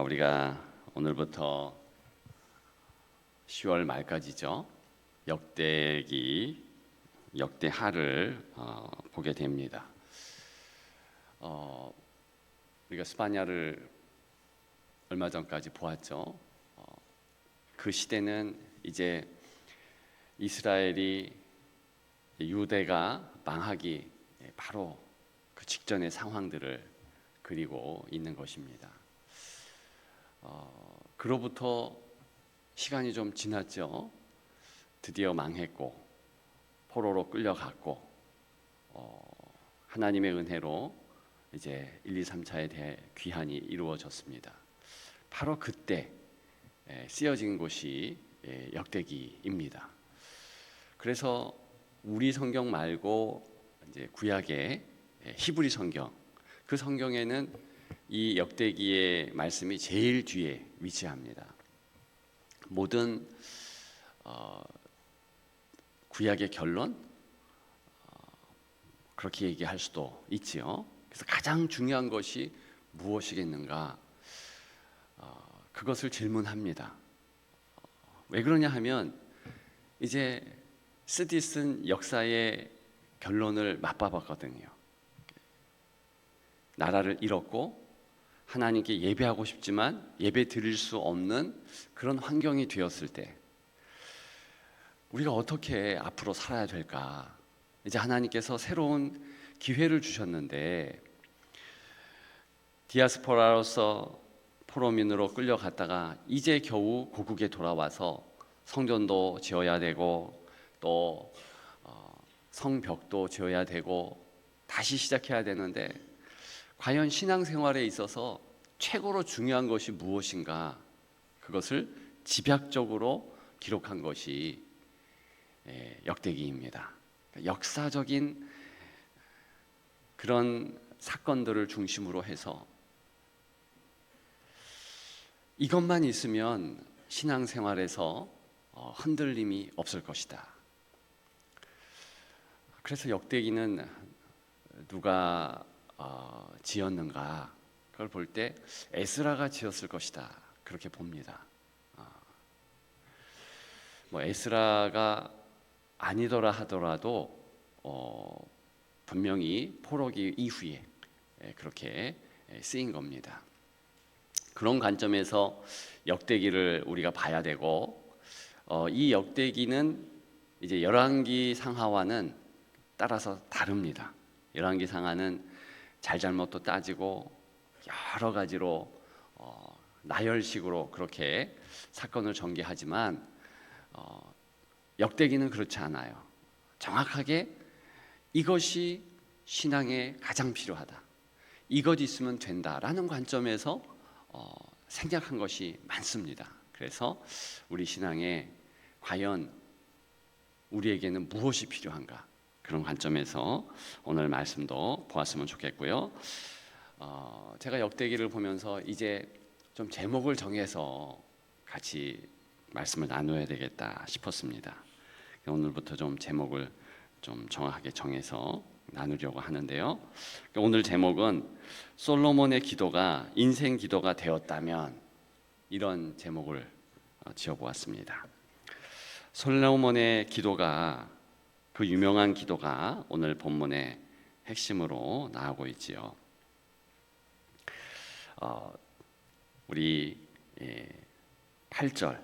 우리가 오늘부터 10월 말까지죠. 역대하를 보게 됩니다. 우리가 스파냐를 얼마 전까지 보았죠. 그 시대는 이제 이스라엘이 유대가 망하기 바로 그 직전의 상황들을 그리고 있는 것입니다. 그로부터 시간이 좀 지났죠. 드디어 망했고 포로로 끌려갔고 하나님의 은혜로 이제 1, 2, 3차에 대해 귀환이 이루어졌습니다. 바로 그때 쓰여진 곳이 역대기입니다. 그래서 우리 성경 말고 이제 구약의 히브리 성경, 그 성경에는 이 역대기의 말씀이 제일 뒤에 위치합니다. 모든 구약의 결론 그렇게 얘기할 수도 있지요. 그래서 가장 중요한 것이 무엇이겠는가? 그것을 질문합니다. 왜 그러냐 하면 이제 스디슨 역사의 결론을 맛봐봤거든요. 나라를 잃었고 하나님께 예배하고 싶지만 예배 드릴 수 없는 그런 환경이 되었을 때 우리가 어떻게 앞으로 살아야 될까? 이제 하나님께서 새로운 기회를 주셨는데 디아스포라로서 포로민으로 끌려갔다가 이제 겨우 고국에 돌아와서 성전도 지어야 되고 또 성벽도 지어야 되고 다시 시작해야 되는데 과연 신앙생활에 있어서 최고로 중요한 것이 무엇인가? 그것을 집약적으로 기록한 것이 역대기입니다. 역사적인 그런 사건들을 중심으로 해서 이것만 있으면 신앙생활에서 흔들림이 없을 것이다. 그래서 역대기는 누가 지었는가? 그걸 볼 때 에스라가 지었을 것이다. 그렇게 봅니다. 에스라가 아니더라 하더라도 분명히 포로기 이후에 그렇게 쓰인 겁니다. 그런 관점에서 역대기를 우리가 봐야 되고 이 역대기는 이제 열왕기 상하와는 따라서 다릅니다. 열왕기 상하는 잘잘못도 따지고 여러 가지로 나열식으로 그렇게 사건을 전개하지만 역대기는 그렇지 않아요. 정확하게 이것이 신앙에 가장 필요하다. 이것 있으면 된다라는 관점에서 생각한 것이 많습니다. 그래서 우리 신앙에 과연 우리에게는 무엇이 필요한가? 그런 관점에서 오늘 말씀도 보았으면 좋겠고요. 제가 역대기를 보면서 이제 좀 제목을 정해서 같이 말씀을 나누어야 되겠다 싶었습니다. 오늘부터 좀 제목을 좀 정확하게 정해서 나누려고 하는데요. 오늘 제목은 솔로몬의 기도가 인생 기도가 되었다면, 이런 제목을 지어보았습니다. 솔로몬의 기도가, 그 유명한 기도가 오늘 본문의 핵심으로 나오고 있지요. 우리 8절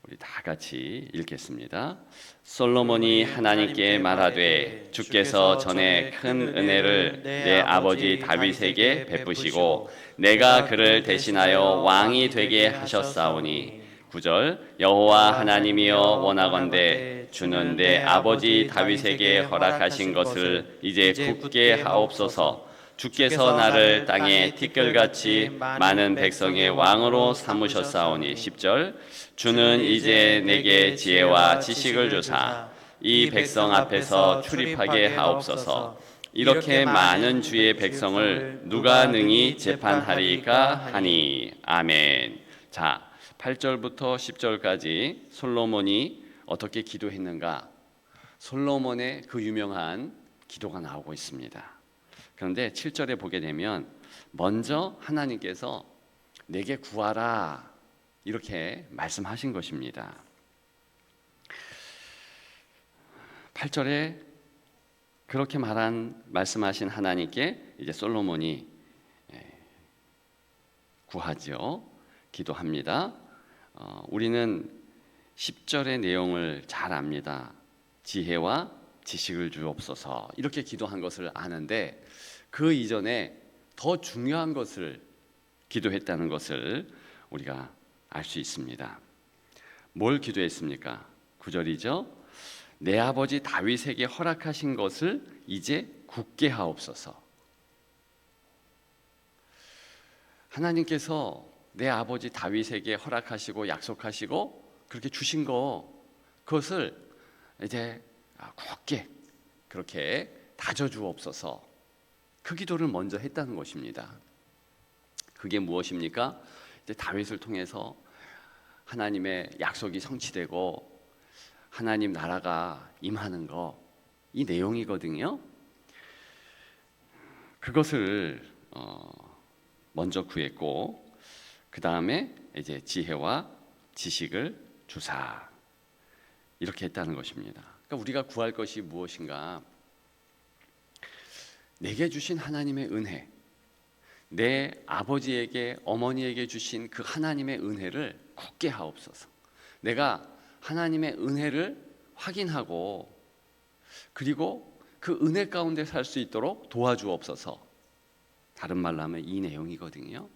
우리 다 같이 읽겠습니다. 솔로몬이 하나님께 말하되 주께서 전에 큰 은혜를 내 아버지 다윗에게 베푸시고 내가 그를 대신하여 왕이 되게 하셨사오니 9절 여호와 하나님이여 원하건대 주는 내 아버지 다윗에게 허락하신 것을 이제 굳게 하옵소서. 주께서 나를 땅에 티끌같이 많은 백성의 왕으로 삼으셨사오니 10절 주는 이제 내게 지혜와 지식을 주사 이 백성 앞에서 출입하게 하옵소서. 이렇게 많은 주의 백성을 누가 능히 재판하리까 하니. 아멘. 자, 8절부터 10절까지 솔로몬이 어떻게 기도했는가? 솔로몬의 그 유명한 기도가 나오고 있습니다. 그런데 7절에 보게 되면 먼저 하나님께서 내게 구하라 이렇게 말씀하신 것입니다. 8절에 그렇게 말씀하신 하나님께 이제 솔로몬이 구하죠. 기도합니다. 우리는 10절의 내용을 잘 압니다. 지혜와 지식을 주옵소서 이렇게 기도한 것을 아는데 그 이전에 더 중요한 것을 기도했다는 것을 우리가 알 수 있습니다. 뭘 기도했습니까? 9절이죠. 내 아버지 다윗에게 허락하신 것을 이제 굳게 하옵소서. 하나님께서 내 아버지 다윗에게 허락하시고 약속하시고 그렇게 주신 그것을 이제 굳게 그렇게 다져주옵소서. 그 기도를 먼저 했다는 것입니다. 그게 무엇입니까? 이제 다윗을 통해서 하나님의 약속이 성취되고 하나님 나라가 임하는 이 내용이거든요. 그것을 먼저 구했고 그 다음에 이제 지혜와 지식을 주사 이렇게 했다는 것입니다. 그러니까 우리가 구할 것이 무엇인가? 내게 주신 하나님의 은혜, 내 아버지에게 어머니에게 주신 그 하나님의 은혜를 굳게 하옵소서. 내가 하나님의 은혜를 확인하고 그리고 그 은혜 가운데 살 수 있도록 도와주옵소서. 다른 말로 하면 이 내용이거든요.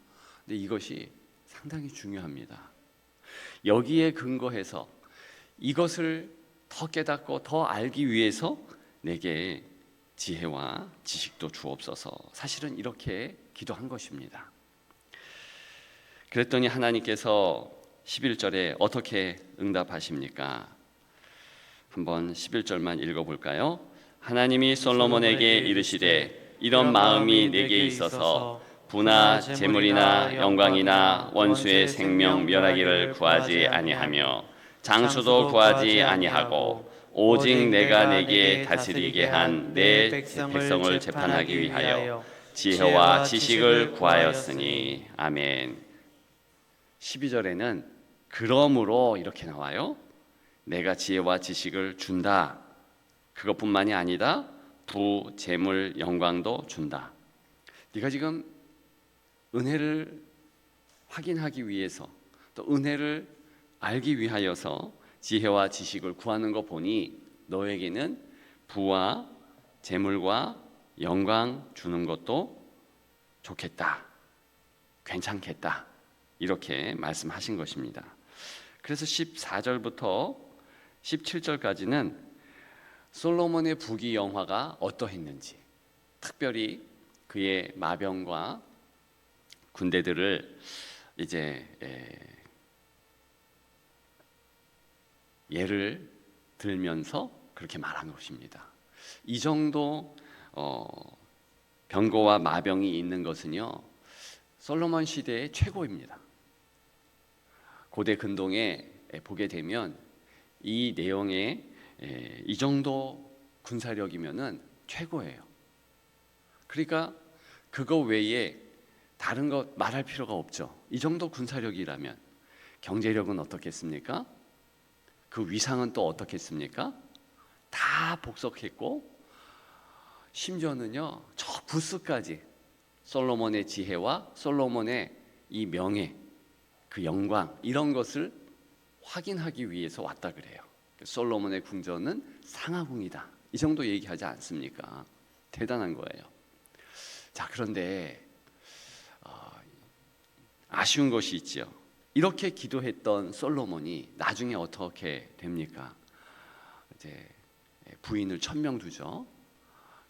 근데 이것이 상당히 중요합니다. 여기에 근거해서 이것을 더 깨닫고 더 알기 위해서 내게 지혜와 지식도 주옵소서. 사실은 이렇게 기도한 것입니다. 그랬더니 하나님께서 11절에 어떻게 응답하십니까? 한번 11절만 읽어볼까요? 하나님이 솔로몬에게 이르시되 이런 마음이 내게 있어서 부나 재물이나 영광이나 원수의 생명 멸하기를 구하지 아니하며 장수도 구하지 아니하고 오직 내가 내게 다스리게 한 내 백성을 재판하기 위하여 지혜와 지식을 구하였으니. 아멘. 12절에는 그러므로 이렇게 나와요. 내가 지혜와 지식을 준다. 그것뿐만이 아니다. 부, 재물, 영광도 준다. 네가 지금 은혜를 확인하기 위해서 또 은혜를 알기 위하여서 지혜와 지식을 구하는 거 보니 너에게는 부와 재물과 영광 주는 것도 좋겠다. 괜찮겠다. 이렇게 말씀하신 것입니다. 그래서 14절부터 17절까지는 솔로몬의 부귀 영화가 어떠했는지, 특별히 그의 마병과 군대들을 이제 예를 들면서 그렇게 말한 것입니다. 이 정도 병거와 마병이 있는 것은요, 솔로몬 시대의 최고입니다. 고대 근동에 보게 되면 이 내용에 이 정도 군사력이면은 최고예요. 그러니까 그거 외에 다른 거 말할 필요가 없죠. 이 정도 군사력이라면 경제력은 어떻겠습니까? 그 위상은 또 어떻겠습니까? 다 복속했고 심지어는요 저 부스까지 솔로몬의 지혜와 솔로몬의 이 명예, 그 영광 이런 것을 확인하기 위해서 왔다 그래요. 솔로몬의 궁전은 상하궁이다. 이 정도 얘기하지 않습니까? 대단한 거예요. 자, 그런데 아쉬운 것이 있죠. 이렇게 기도했던 솔로몬이 나중에 어떻게 됩니까? 이제 부인을 1000명 두죠.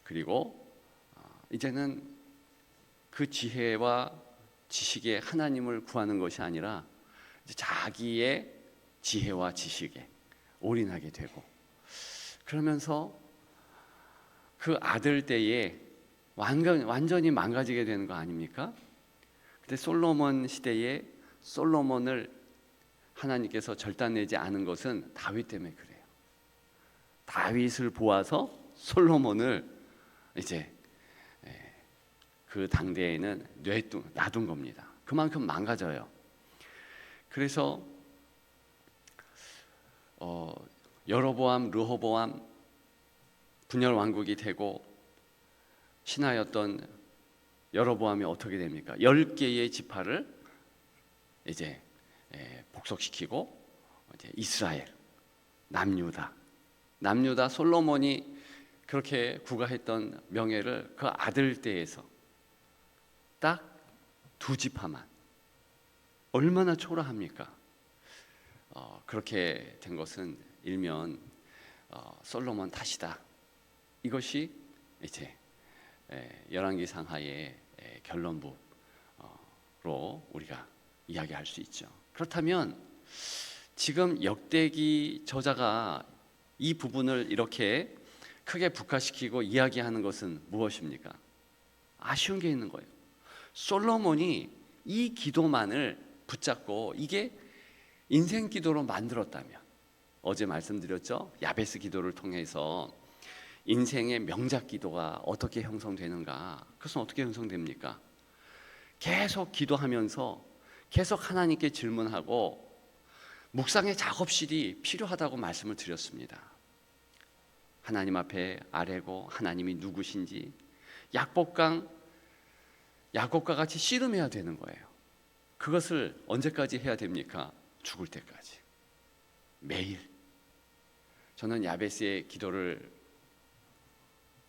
그리고 이제는 그 지혜와 지식에 하나님을 구하는 것이 아니라 이제 자기의 지혜와 지식에 올인하게 되고, 그러면서 그 아들 때에 완전히 망가지게 되는 거 아닙니까? 근데 솔로몬 시대에 솔로몬을 하나님께서 절단내지 않은 것은 다윗 때문에 그래요. 다윗을 보아서 솔로몬을 이제 그 당대에는 놔둔 겁니다. 그만큼 망가져요. 그래서 여로보암, 르호보암 분열 왕국이 되고 신하였던 여로보암이 어떻게 됩니까? 10개의 지파를 이제 복속시키고 이제 이스라엘, 남유다 솔로몬이 그렇게 구가했던 명예를 그 아들 때에서 딱 2지파만, 얼마나 초라합니까? 그렇게 된 것은 일면 솔로몬 탓이다. 이것이 이제 열왕기 상하의 결론부로 우리가 이야기할 수 있죠. 그렇다면 지금 역대기 저자가 이 부분을 이렇게 크게 북화시키고 이야기하는 것은 무엇입니까? 아쉬운 게 있는 거예요. 솔로몬이 이 기도만을 붙잡고 이게 인생 기도로 만들었다면, 어제 말씀드렸죠? 야베스 기도를 통해서 인생의 명작 기도가 어떻게 형성되는가? 그것은 어떻게 형성됩니까? 계속 기도하면서 계속 하나님께 질문하고 묵상의 작업실이 필요하다고 말씀을 드렸습니다. 하나님 앞에 아뢰고 하나님이 누구신지 야곱과 같이 씨름해야 되는 거예요. 그것을 언제까지 해야 됩니까? 죽을 때까지. 매일. 저는 야베스의 기도를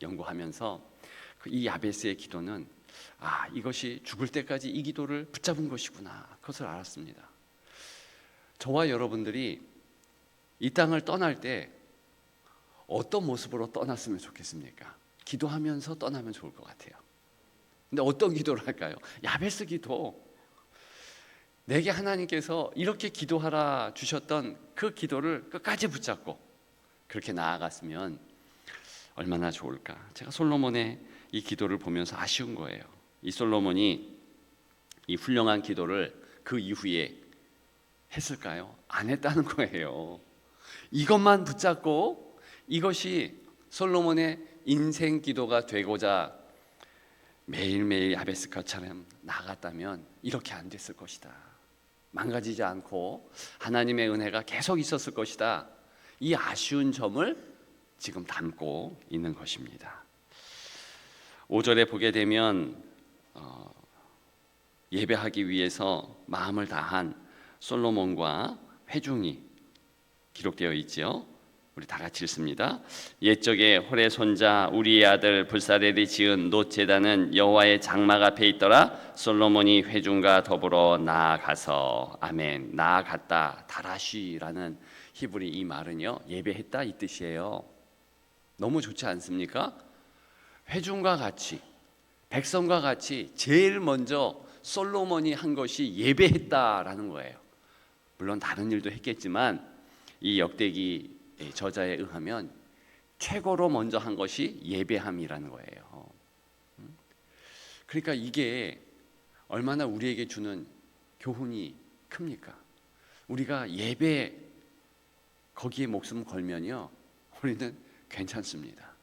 연구하면서 이 야베스의 기도는 이것이 죽을 때까지 이 기도를 붙잡은 것이구나, 그것을 알았습니다. 저와 여러분들이 이 땅을 떠날 때 어떤 모습으로 떠났으면 좋겠습니까? 기도하면서 떠나면 좋을 것 같아요. 근데 어떤 기도를 할까요? 야베스 기도. 내게 하나님께서 이렇게 기도하라 주셨던 그 기도를 끝까지 붙잡고 그렇게 나아갔으면 얼마나 좋을까. 제가 솔로몬의 이 기도를 보면서 아쉬운 거예요. 이 솔로몬이 이 훌륭한 기도를 그 이후에 했을까요? 안 했다는 거예요. 이것만 붙잡고 이것이 솔로몬의 인생 기도가 되고자 매일매일 야베스처럼 나갔다면 이렇게 안 됐을 것이다. 망가지지 않고 하나님의 은혜가 계속 있었을 것이다. 이 아쉬운 점을 지금 담고 있는 것입니다. 5절에 보게 되면 예배하기 위해서 마음을 다한 솔로몬과 회중이 기록되어 있죠. 우리 다 같이 읽습니다. 옛적에 홀의 손자 우리의 아들 불사렐이 지은 놋 제단은 여호와의 장막 앞에 있더라. 솔로몬이 회중과 더불어 나아가서, 아멘, 나아갔다, 다라쉬라는 히브리 이 말은요, 예배했다 이 뜻이에요. 너무 좋지 않습니까? 회중과 같이, 백성과 같이 제일 먼저 솔로몬이 한 것이 예배했다라는 거예요. 물론 다른 일도 했겠지만 이 역대기 저자에 의하면 최고로 먼저 한 것이 예배함이라는 거예요. 그러니까 이게 얼마나 우리에게 주는 교훈이 큽니까? 우리가 예배 거기에 목숨 걸면요, 우리는 괜찮습니다.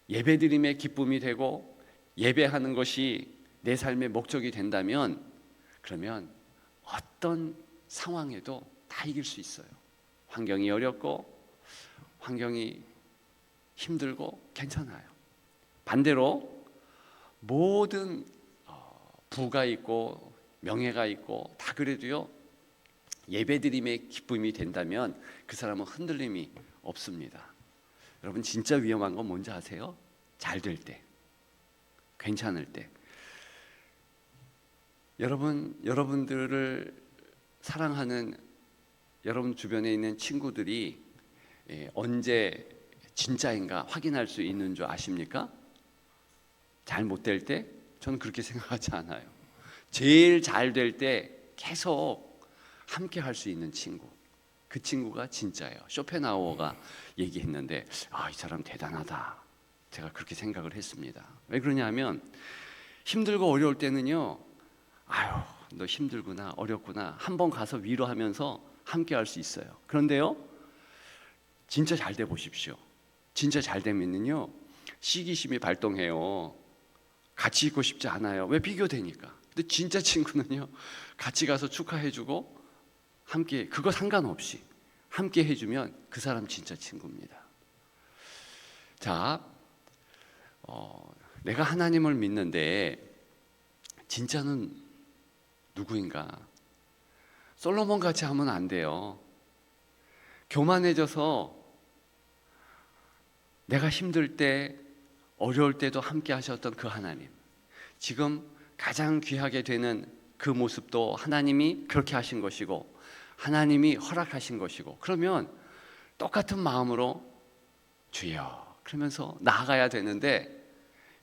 예배드림의 기쁨이 되고 예배하는 것이 내 삶의 목적이 된다면, 그러면 어떤 상황에도 다 이길 수 있어요. 환경이 어렵고 환경이 힘들고 괜찮아요. 반대로 모든 부가 있고 명예가 있고 다 그래도요, 예배드림의 기쁨이 된다면 그 사람은 흔들림이 없습니다. 여러분, 진짜 위험한 건 뭔지 아세요? 잘 될 때, 괜찮을 때. 여러분들을 사랑하는 여러분 주변에 있는 친구들이 언제 진짜인가 확인할 수 있는 줄 아십니까? 잘 못 될 때? 저는 그렇게 생각하지 않아요. 제일 잘 될 때 계속 함께 할 수 있는 친구, 그 친구가 진짜예요. 쇼펜하우어가 얘기했는데 이 사람 대단하다, 제가 그렇게 생각을 했습니다. 왜 그러냐면 힘들고 어려울 때는요, 너 힘들구나, 어렵구나, 한번 가서 위로하면서 함께 할 수 있어요. 그런데요, 진짜 잘 돼 보십시오. 진짜 잘 되면요, 시기심이 발동해요. 같이 있고 싶지 않아요. 왜? 비교되니까. 근데 근데 진짜 친구는요, 같이 가서 축하해주고 함께, 그거 상관없이 함께 해주면 그 사람 진짜 친구입니다. 자, 내가 하나님을 믿는데 진짜는 누구인가? 솔로몬 같이 하면 안 돼요. 교만해져서 내가 힘들 때, 어려울 때도 함께 하셨던 그 하나님, 지금 가장 귀하게 되는 그 모습도 하나님이 그렇게 하신 것이고 하나님이 허락하신 것이고, 그러면 똑같은 마음으로 주여 그러면서 나아가야 되는데,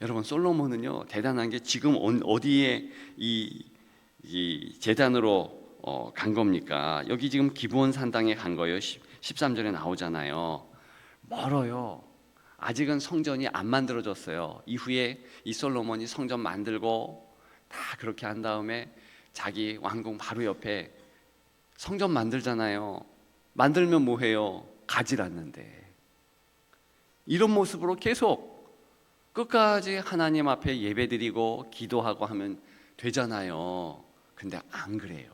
여러분 솔로몬은요 대단한 게, 지금 어디에 이 제단으로 간 겁니까? 여기 지금 기브온 산당에 간 거예요. 13절에 나오잖아요. 멀어요. 아직은 성전이 안 만들어졌어요. 이후에 이 솔로몬이 성전 만들고 다 그렇게 한 다음에 자기 왕궁 바로 옆에 성전 만들잖아요. 만들면 뭐해요? 가지 않는데. 이런 모습으로 계속 끝까지 하나님 앞에 예배드리고 기도하고 하면 되잖아요. 근데 안 그래요.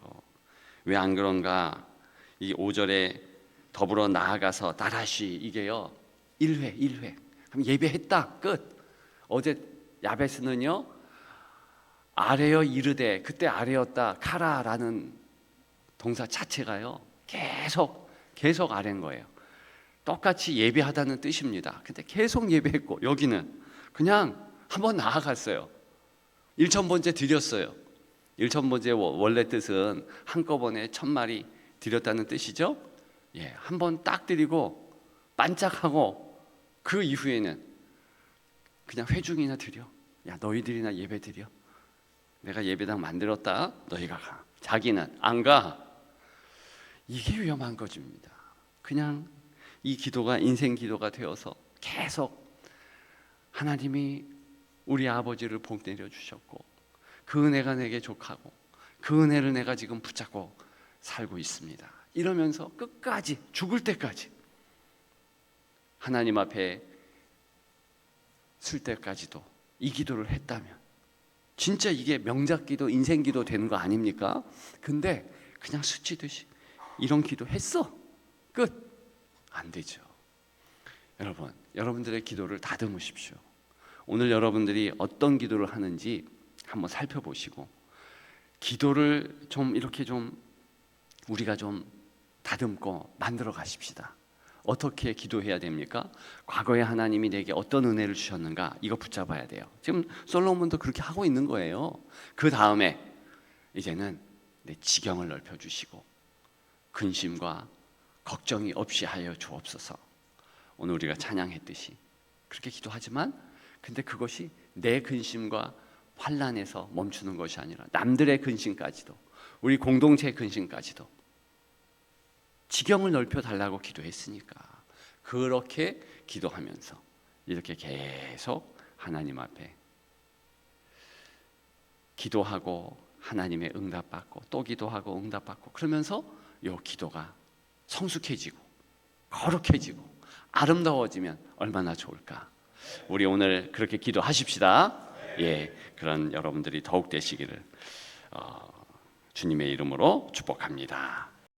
왜 안 그런가? 이 5절에 더불어 나아가서 나라시, 이게요 1회 그럼 예배했다 끝. 어제 야베스는요 아래여 이르되, 그때 아래였다 카라라는 동사 자체가요 계속 아래인 거예요. 똑같이 예배하다는 뜻입니다. 근데 계속 예배했고, 여기는 그냥 한번 나아갔어요. 1,000번째 드렸어요. 1,000번째 원래 뜻은 한꺼번에 1,000마리 드렸다는 뜻이죠. 예, 한번 딱 드리고 반짝하고, 그 이후에는 그냥 회중이나 드려. 야, 너희들이나 예배 드려. 내가 예배당 만들었다. 너희가 가. 자기는 안 가. 이게 위험한 것입니다. 그냥 이 기도가 인생 기도가 되어서 계속 하나님이 우리 아버지를 복 내려 주셨고, 그 은혜가 내게 족하고 그 은혜를 내가 지금 붙잡고 살고 있습니다. 이러면서 끝까지, 죽을 때까지 하나님 앞에 쓸 때까지도 이 기도를 했다면 진짜 이게 명작 기도, 인생 기도 되는 거 아닙니까? 근데 그냥 스치듯이 이런 기도 했어. 끝. 안 되죠. 여러분, 여러분들의 기도를 다듬으십시오. 오늘 여러분들이 어떤 기도를 하는지 한번 살펴보시고, 기도를 좀 이렇게 좀 우리가 좀 다듬고 만들어 가십시다. 어떻게 기도해야 됩니까? 과거에 하나님이 내게 어떤 은혜를 주셨는가, 이거 붙잡아야 돼요. 지금 솔로몬도 그렇게 하고 있는 거예요. 그 다음에 이제는 내 지경을 넓혀주시고 근심과 걱정이 없이 하여 주옵소서. 오늘 우리가 찬양했듯이 그렇게 기도하지만, 근데 그것이 내 근심과 환난에서 멈추는 것이 아니라 남들의 근심까지도, 우리 공동체 근심까지도 지경을 넓혀 달라고 기도했으니까 그렇게 기도하면서 이렇게 계속 하나님 앞에 기도하고 하나님의 응답받고 또 기도하고 응답받고, 그러면서 이 기도가 성숙해지고 거룩해지고 아름다워지면 얼마나 좋을까. 우리 오늘 그렇게 기도하십시다. 예, 그런 여러분들이 더욱 되시기를 주님의 이름으로 축복합니다.